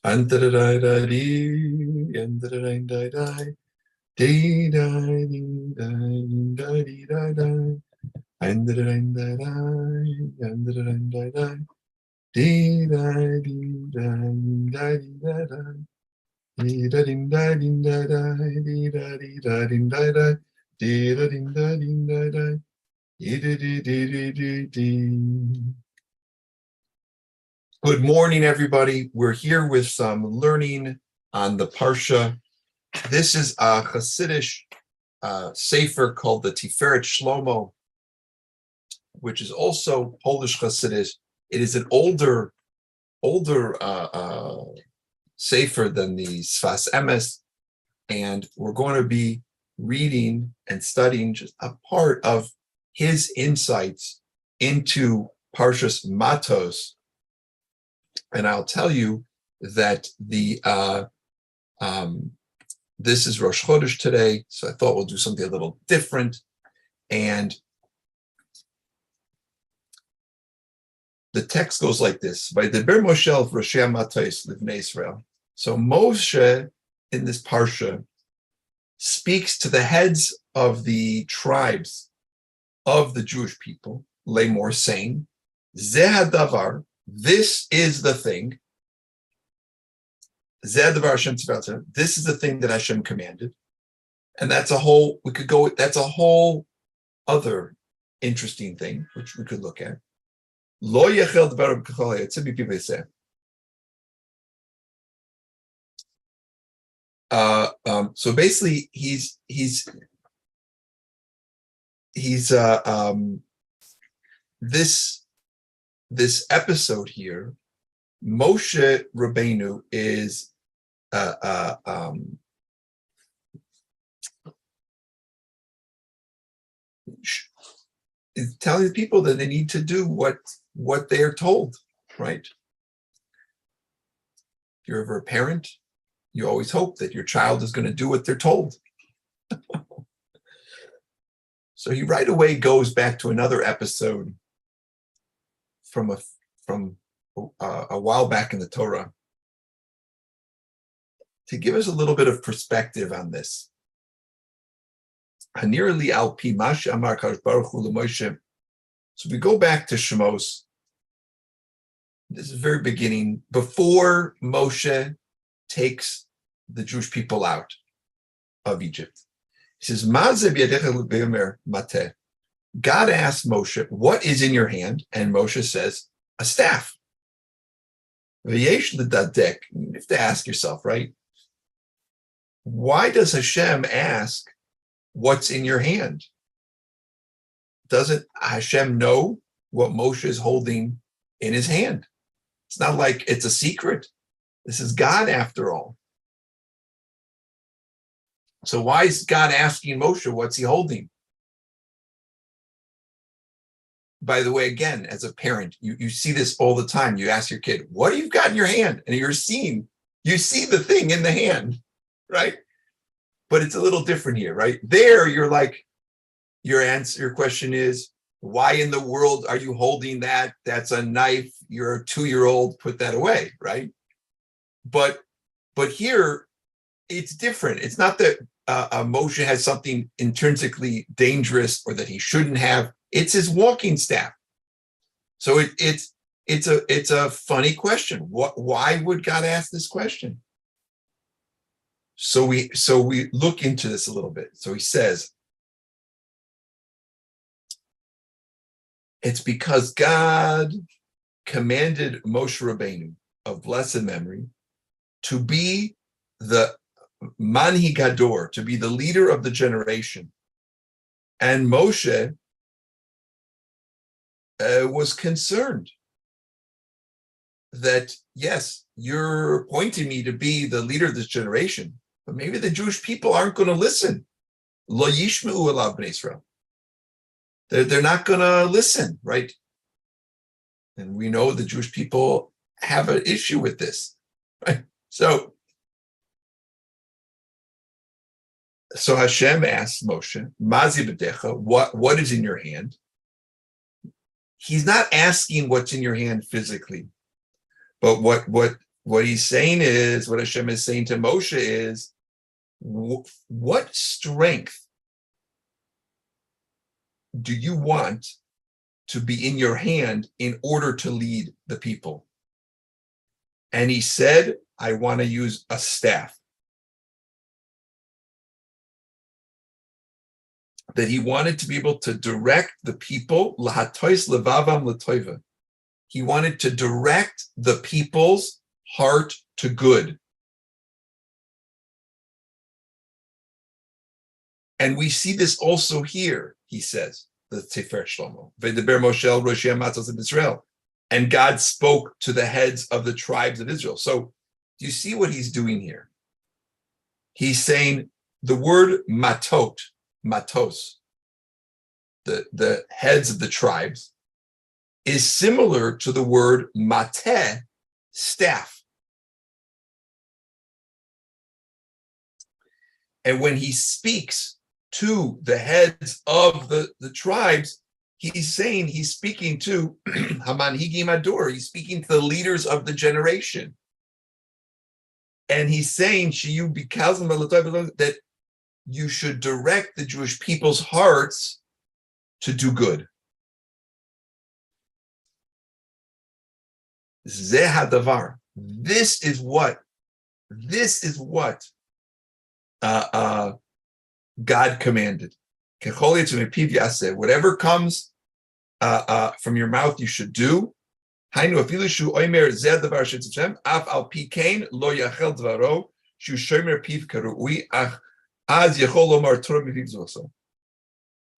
Andadadadadi, andadadadadai, dee-dai-dee-dai-dee-dai-dee-dai-dai, andadadadadai, andadadadadai, dee-dai-dee-dai-dee-dai-dee-dai-dai, dee-da-dee-dai-dee-dai-dai, dee-da-dee-dai-dee-dai-dai, dee-da-dee-dai-dee-dai-dai, dee-dee-dee-dee-dee-dee-dee. Good morning, everybody. We're here with some learning on the Parsha. This is a Hasidic sefer called the Tiferet Shlomo, which is also Polish Hasidic. It is an older sefer than the Sfas Emes, and we're going to be reading and studying just a part of his insights into Parshas Matos. And I'll tell you that this is Rosh Chodesh today, so I thought we'll do something a little different. And the text goes like this: Vaydeber Moshe el Roshei Matos Livnei Israel. So Moshe in this parsha speaks to the heads of the tribes of the Jewish people, Lamor, saying, Zeh hadavar, this is the thing. Zeh hadavar Hashem tzivah, this is the thing that Hashem commanded. And that's a whole, that's a whole other interesting thing, which we could look at. Lo yechel dvar b'kachol hayetzeh mipei v'seh. So basically, he's this episode here, Moshe Rabbeinu is telling the people that they need to do what they are told, right? If you're ever a parent, you always hope that your child is going to do what they're told. So he right away goes back to another episode from a while back in the Torah to give us a little bit of perspective on this. Hanirli al pi mash amar kadosh baruch hu leMoshe. So we go back to Shemos. This is the very beginning, before Moshe takes the Jewish people out of Egypt. He says, God asked Moshe, what is in your hand? And Moshe says, a staff. You have to ask yourself, right? Why does Hashem ask what's in your hand? Doesn't Hashem know what Moshe is holding in his hand? It's not like it's a secret. This is God after all. So why is God asking Moshe what's he holding? By the way, again, as a parent, you see this all the time. You ask your kid, what do you got in your hand? And you see the thing in the hand, right? But it's a little different here, right? There, you're like, your question is, why in the world are you holding that? That's a knife. You're a 2-year-old, put that away, right? But here, it's different. It's not that Moshe has something intrinsically dangerous or that he shouldn't have. It's his walking staff. So it's a funny question. Why would God ask this question? So we look into this a little bit. So he says, it's because God commanded Moshe Rabbeinu of blessed memory to be the Manhi Gador, to be the leader of the generation. And Moshe was concerned that, yes, you're appointing me to be the leader of this generation, but maybe the Jewish people aren't going to listen. Lo yishmeu elav bnei Israel. They're not going to listen, right? And we know the Jewish people have an issue with this, right? So Hashem asks Moshe, Mazi b'decha, what is in your hand? He's not asking what's in your hand physically, but what What he's saying is, what Hashem is saying to Moshe is, what strength do you want to be in your hand in order to lead the people? And he said, I want to use a staff. That he wanted to be able to direct the people, lahatois levavam latoiva. He wanted to direct the people's heart to good. And we see this also here, he says, the Tifer Shlomo. V'deber Moshe el roshei hamatzos of Israel. And God spoke to the heads of the tribes of Israel. So do you see what he's doing here? He's saying the word matos, the heads of the tribes, is similar to the word mateh, staff. And when he speaks to the heads of the tribes, he's speaking to Hamanhigim Ador, he's speaking to the leaders of the generation. And he's saying that you should direct the Jewish people's hearts to do good. Zeh hadavar. This is what God commanded. Whatever comes from your mouth, you should do. So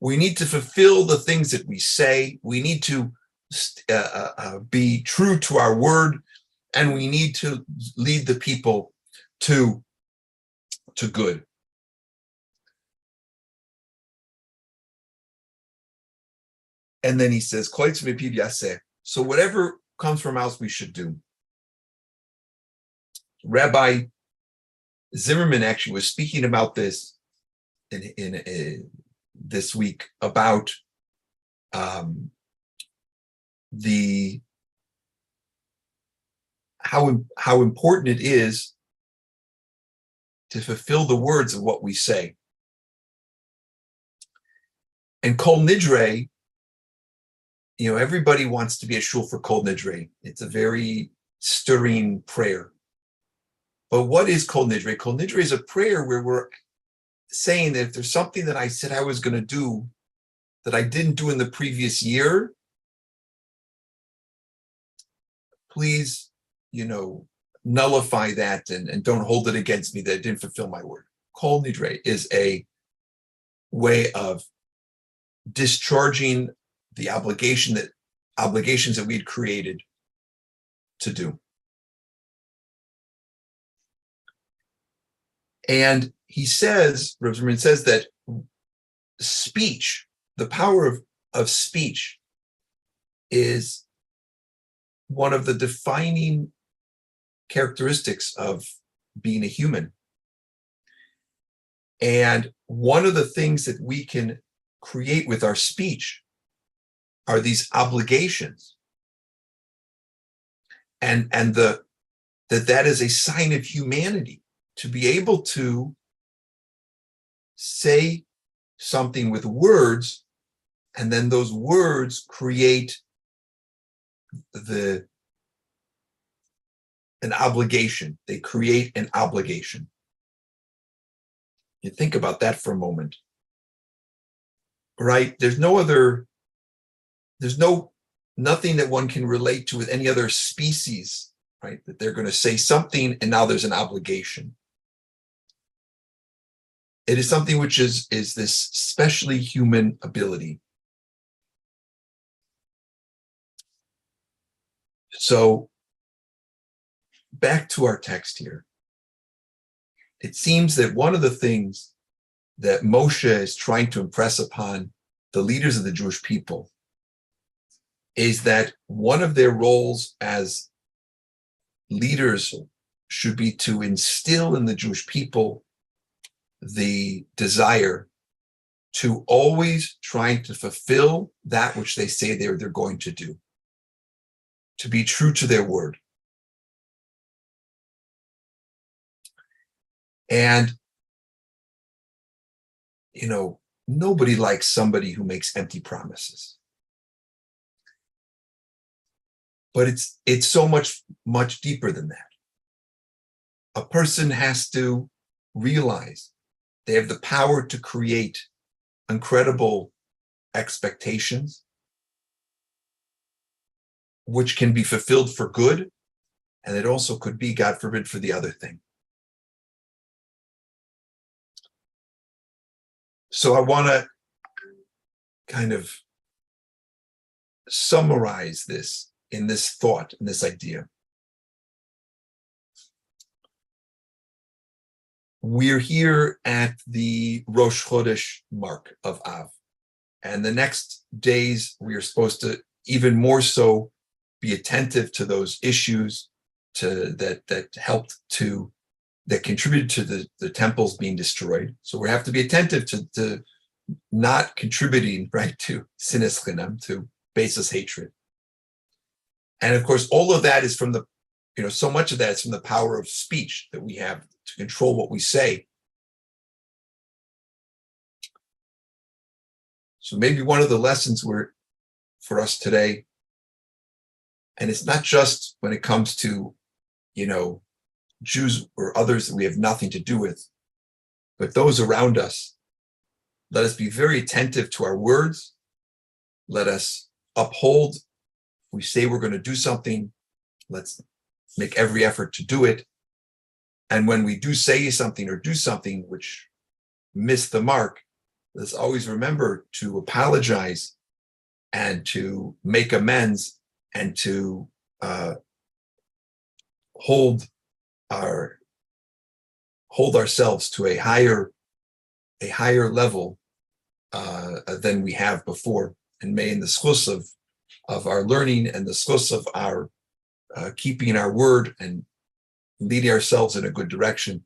we need to fulfill the things that we say. We need to be true to our word, and we need to lead the people to good. And then he says, so whatever comes from us, we should do. Rabbi Zimmerman actually was speaking about this in this week, about how important it is to fulfill the words of what we say. And Kol Nidre, everybody wants to be a shul for Kol Nidre. It's a very stirring prayer. But what is Kol Nidre? Kol Nidre is a prayer where we're saying that if there's something that I said I was going to do that I didn't do in the previous year, please, nullify that and don't hold it against me that I didn't fulfill my word. Kol Nidre is a way of discharging the obligations that we had created to do. And he says, Rabbi Zimmerman says that speech, the power of speech, is one of the defining characteristics of being a human. And one of the things that we can create with our speech are these obligations. And that is a sign of humanity, to be able to say something with words, and then those words create an obligation. They create an obligation. You think about that for a moment, right? There's nothing that one can relate to with any other species, right? That they're going to say something and now there's an obligation. It is something which is this specially human ability. So back to our text here. It seems that one of the things that Moshe is trying to impress upon the leaders of the Jewish people is that one of their roles as leaders should be to instill in the Jewish people the desire to always trying to fulfill that which they say they're going to do, to be true to their word. And, nobody likes somebody who makes empty promises. But it's so much deeper than that. A person has to realize they have the power to create incredible expectations, which can be fulfilled for good, and it also could be, God forbid, for the other thing. So I want to kind of summarize this in this thought, in this idea. We're here at the Rosh Chodesh mark of Av. And the next days, we are supposed to even more so be attentive to those issues that contributed to the temples being destroyed. So we have to be attentive to not contributing, right, to sinas chinam, to baseless hatred. And of course, all of that is from so much of that is from the power of speech that we have to control what we say. So maybe one of the lessons for us today, and it's not just when it comes to, Jews or others that we have nothing to do with, but those around us. Let us be very attentive to our words. Let us uphold. If we say we're going to do something, let's make every effort to do it. And when we do say something or do something which missed the mark, let's always remember to apologize and to make amends and to hold ourselves to a higher level than we have before. And may in the schus of our learning and the schus of our keeping our word and leading ourselves in a good direction,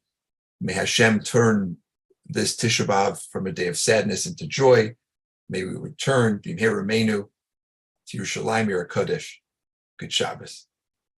may Hashem turn this Tisha B'Av from a day of sadness into joy. May we return, B'mher Rameinu, to Yerushalayim Yer HaKodesh. Good Shabbos.